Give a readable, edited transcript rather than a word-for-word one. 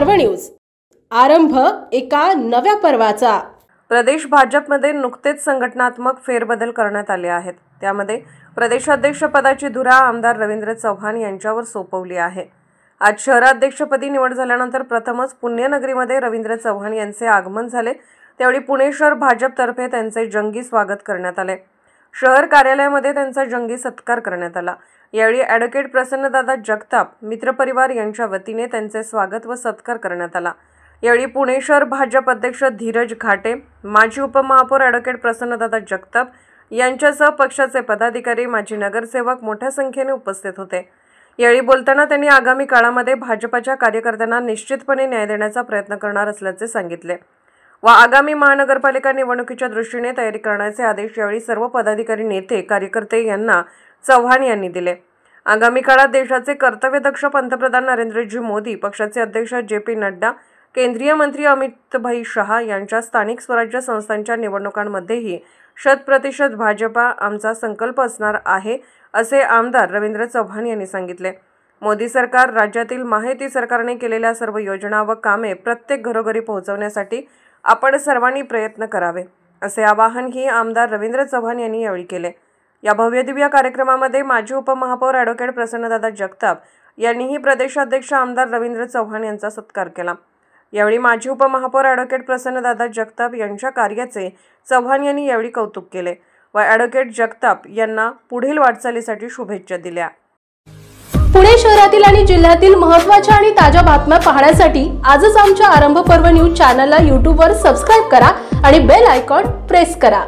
पर्व न्यूज। आरंभ एका नव्या पर्वाचा। प्रदेश भाजपमध्ये नुकतेच संघटनात्मक फेरबदल करण्यात आले आहेत। त्यामध्ये प्रदेशाध्यक्ष पदाची धुरा आमदार रवींद्र चव्हाण यांच्यावर सोपवली आहे। आज शहराध्यक्षपदी निवड झाल्यानंतर प्रथमच पुण्यनगरीमध्ये रवींद्र चव्हाण यांचे आगमन झाले। त्यावेळी पुणे शहर भाजपतर्फे त्यांचे जंगी स्वागत करण्यात आले। शहर कार्यालयामध्ये त्यांचा जंगी सत्कार करण्यात आला। यावेळी ॲडव्होकेट प्रसन्नदादा जगताप मित्रपरिवार यांच्या वतीने त्यांचे स्वागत व सत्कार करण्यात आला। यावेळी पुणे शहर भाजप अध्यक्ष धीरज घाटे, माजी उपमहापौर ॲडव्होकेट प्रसन्नदादा जगताप यांच्यासह पक्षाचे पदाधिकारी, माजी नगरसेवक मोठ्या संख्येने उपस्थित होते। यावेळी बोलताना त्यांनी आगामी काळामध्ये भाजपच्या कार्यकर्त्यांना निश्चितपणे न्याय देण्याचा प्रयत्न करणार असल्याचे सांगितले व आगामी महानगरपालिका निवडणुकीच्या दृष्टीने तयारी करण्याचे आदेश यावेळी सर्व पदाधिकारी, नेते, कार्यकर्ते यांना चव्हाण यांनी दिले। आगामी काळात देशाचे कर्तव्यदक्ष पंतप्रधान नरेंद्रजी मोदी, पक्षाचे अध्यक्ष जे.पी. नड्डा, केंद्रीय मंत्री अमित शहा यांच्या स्थानिक स्वराज्य संस्थांच्या निवडणुकांमध्येही 100% भाजपा आमचा संकल्प असणार आहे, असे आमदार रवींद्र चव्हाण यांनी सांगितले। मोदी सरकार, राज्यातील महायुती सरकारने केलेल्या सर्व योजना व कामे प्रत्येक घरोघरी पोहोचवण्यासाठी आपण सर्वांनी प्रयत्न करावे, असे आवाहनही आमदार रवींद्र चव्हाण यांनी यावेळी केले। या भव्यदिव्य कार्यक्रमामध्ये माजी उपमहापौर ॲडव्होकेट प्रसन्नदादा जगताप यांनीही प्रदेशाध्यक्ष आमदार रवींद्र चव्हाण यांचा सत्कार केला। यावेळी माजी उपमहापौर ॲडव्होकेट प्रसन्नदादा जगताप यांच्या कार्याचे चव्हाण यांनी यावेळी कौतुक केले व ॲडव्होकेट जगताप यांना पुढील वाटचालीसाठी शुभेच्छा दिल्या। पुणे शहरातील आणि जिल्ह्यातील महत्त्वाच्या आणि ताज्या बातम्या पाहण्यासाठी आजच आमच्या आरंभ पर्व न्यूज चॅनलला YouTube वर सबस्क्राइब करा आणि बेल आयकॉन प्रेस करा।